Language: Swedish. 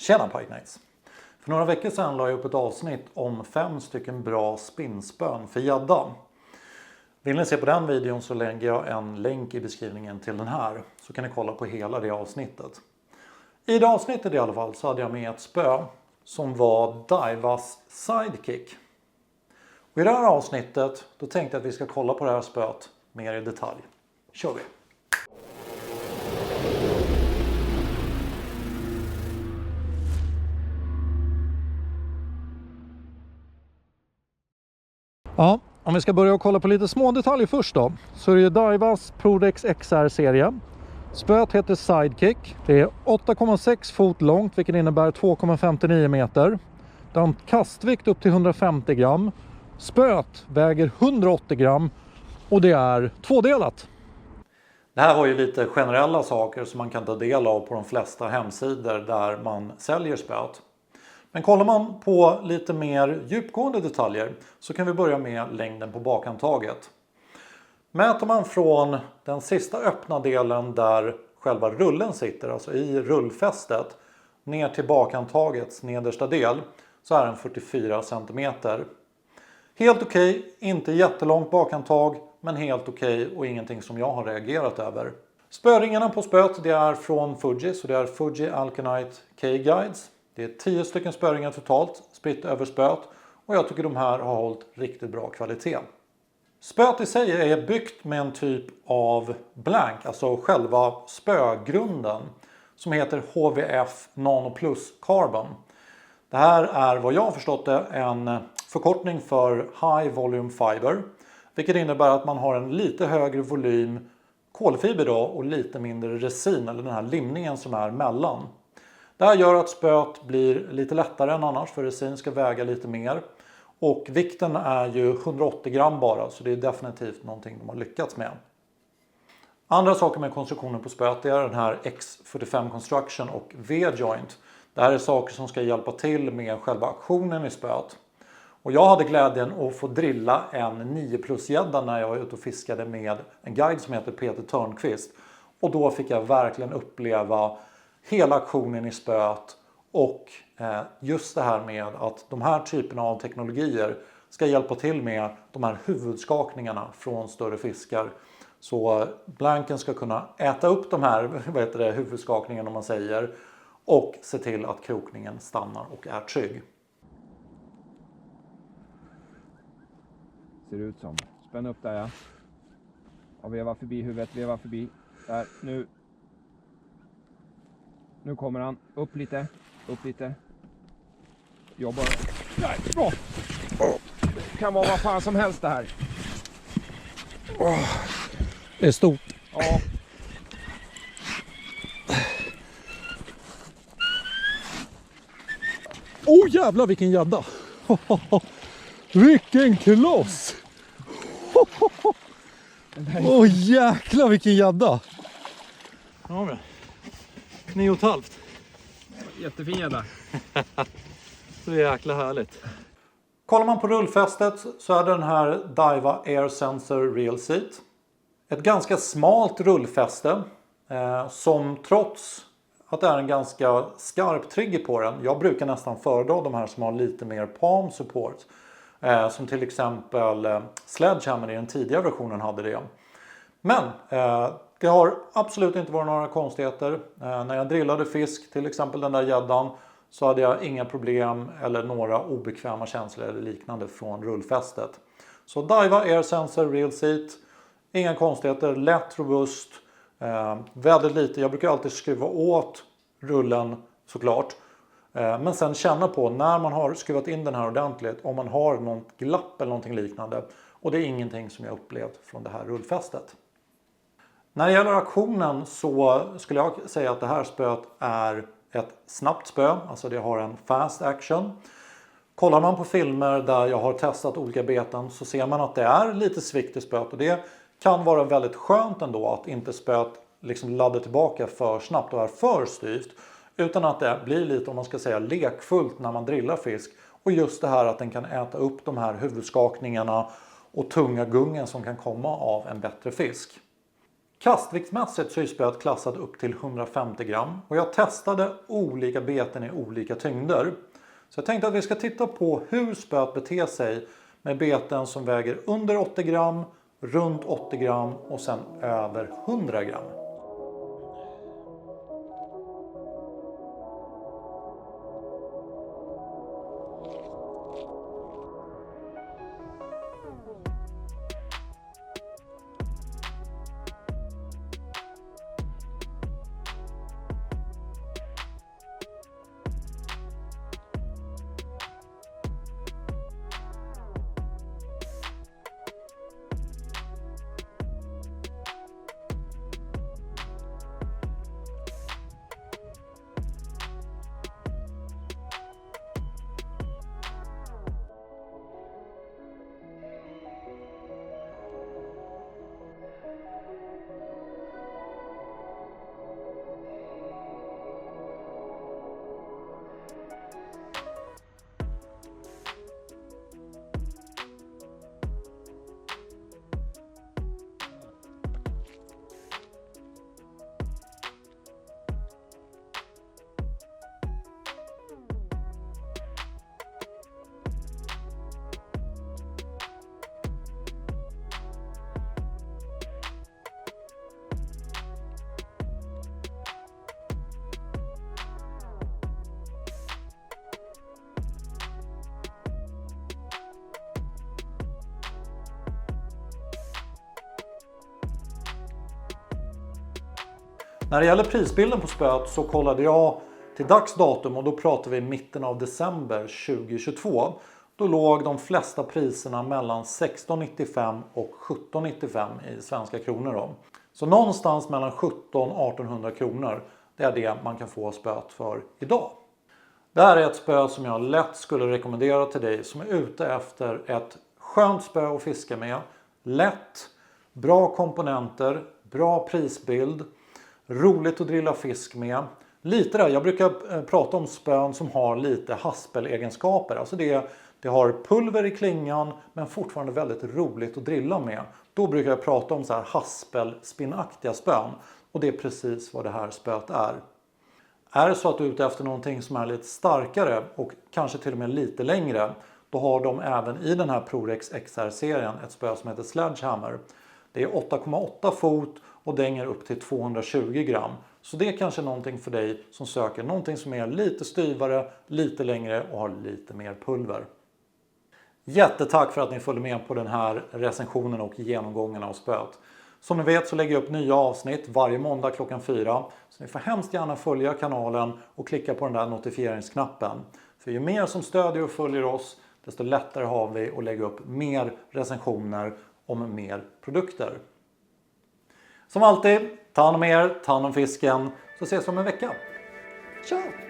Tjena Pike Nights! För några veckor sedan la jag upp ett avsnitt om 5 stycken bra spinnspön för gädda. Vill ni se på den videon så lägger jag en länk i beskrivningen till den här. Så kan ni kolla på hela det avsnittet. I det avsnittet i alla fall så hade jag med ett spö som var Daivas Sidekick. Och i det här avsnittet då tänkte jag att vi ska kolla på det här spöet mer i detalj. Kör vi! Ja, om vi ska börja kolla på lite små detaljer först då, så är det Daivas Prodex XR-serie. Spöet heter Sidekick. Det är 8,6 fot långt, vilket innebär 2,59 meter. Det har en kastvikt upp till 150 gram. Spöet väger 180 gram och det är tvådelat. Det här var ju lite generella saker som man kan ta del av på de flesta hemsidor där man säljer spöet. Men kollar man på lite mer djupgående detaljer så kan vi börja med längden på bakhandtaget. Mäter man från den sista öppna delen där själva rullen sitter, alltså i rullfästet, ner till bakhandtagets nedersta del så är den 44 cm. Helt okej, inte jättelångt bakhandtag, men helt okej och ingenting som jag har reagerat över. Spöringarna på spöet det är från Fuji, så det är Fuji Alkanite K-Guides. Det är 10 stycken spöringar totalt spritt över spöet och jag tycker de här har hållit riktigt bra kvalitet. Spöet i sig är byggt med en typ av blank, alltså själva spögrunden, som heter HVF Nano Plus Carbon. Det här är vad jag har förstått det en förkortning för High Volume Fiber, vilket innebär att man har en lite högre volym kolfiber då och lite mindre resin, eller den här limningen som är mellan. Det här gör att spöet blir lite lättare än annars, för resin ska väga lite mer. Och vikten är ju 180 gram bara, så det är definitivt någonting de har lyckats med. Andra saker med konstruktionen på spöet är den här X45 Construction och V-joint. Det här är saker som ska hjälpa till med själva aktionen i spöet. Och jag hade glädjen att få drilla en 9 plus gädda när jag var ute och fiskade med en guide som heter Peter Törnqvist. Och då fick jag verkligen uppleva hela aktionen i spöet och just det här med att de här typerna av teknologier ska hjälpa till med de här huvudskakningarna från större fiskar. Så blanken ska kunna äta upp de här huvudskakningarna om man säger och se till att krokningen stannar och är trygg. Ser det ut som. Spänn upp där ja. Och veva förbi huvudet, veva förbi. Där, nu. Nu kommer han. Upp lite. Upp lite. Jobbar. Där, bra. Det kan vara vad fan som helst det här. Det är stort. Ja. Jävlar vilken gädda. Vilken kloss. Jäklar vilken gädda. Ja men. 9,5. Jättefin gädda. Så jäkla härligt. Kollar man på rullfästet så är den här Daiwa Air Sensor Real Seat. Ett ganska smalt rullfäste som trots att det är en ganska skarp trigger på den. Jag brukar nästan föredra de här som har lite mer palm support. Som till exempel Sledgehammer i den tidiga versionen hade det. Men det har absolut inte varit några konstigheter. När jag drillade fisk, till exempel den där gäddan, så hade jag inga problem eller några obekväma känslor eller liknande från rullfästet. Så Daiwa Air Sensor Real Seat, inga konstigheter, lätt, robust, väldigt lite. Jag brukar alltid skruva åt rullen såklart. Men sen känna på när man har skruvat in den här ordentligt om man har något glapp eller någonting liknande. Och det är ingenting som jag upplevt från det här rullfästet. När det gäller aktionen så skulle jag säga att det här spöet är ett snabbt spö. Alltså det har en fast action. Kollar man på filmer där jag har testat olika beten så ser man att det är lite svikt i spöet. Och det kan vara väldigt skönt ändå att inte spöet liksom laddar tillbaka för snabbt och är för styvt. Utan att det blir lite, om man ska säga, lekfullt när man drillar fisk. Och just det här att den kan äta upp de här huvudskakningarna och tunga gungen som kan komma av en bättre fisk. Kastviktsmässigt så är spöet klassat upp till 150 gram. Och jag testade olika beten i olika tyngder. Så jag tänkte att vi ska titta på hur spöet beter sig med beten som väger under 80 gram, runt 80 gram och sen över 100 gram. När det gäller prisbilden på spöet så kollade jag till dags datum och då pratar vi mitten av december 2022. Då låg de flesta priserna mellan 16,95 och 17,95 i svenska kronor då. Så någonstans mellan 1700 och 1800 kronor, det är det man kan få spöet för idag. Det här är ett spö som jag lätt skulle rekommendera till dig som är ute efter ett skönt spö att fiska med. Lätt, bra komponenter, bra prisbild. Roligt att drilla fisk med. Lite där, jag brukar prata om spön som har lite haspelegenskaper. Alltså det har pulver i klingan men fortfarande väldigt roligt att drilla med. Då brukar jag prata om så här haspelspinnaktiga spön. Och det är precis vad det här spöet är. Är det så att du är ute efter någonting som är lite starkare och kanske till och med lite längre. Då har de även i den här ProRex XR-serien ett spö som heter Sledgehammer. Det är 8,8 fot och dänger upp till 220 gram. Så det är kanske någonting för dig som söker någonting som är lite styvare, lite längre och har lite mer pulver. Jättetack för att ni följde med på den här recensionen och genomgången av spöet. Som ni vet så lägger jag upp nya avsnitt varje måndag klockan 4. Så ni får hemskt gärna följa kanalen och klicka på den där notifieringsknappen. För ju mer som stödjer och följer oss, desto lättare har vi att lägga upp mer recensioner om mer produkter. Som alltid, ta hand om er, ta hand om fisken, så ses vi om en vecka. Ciao!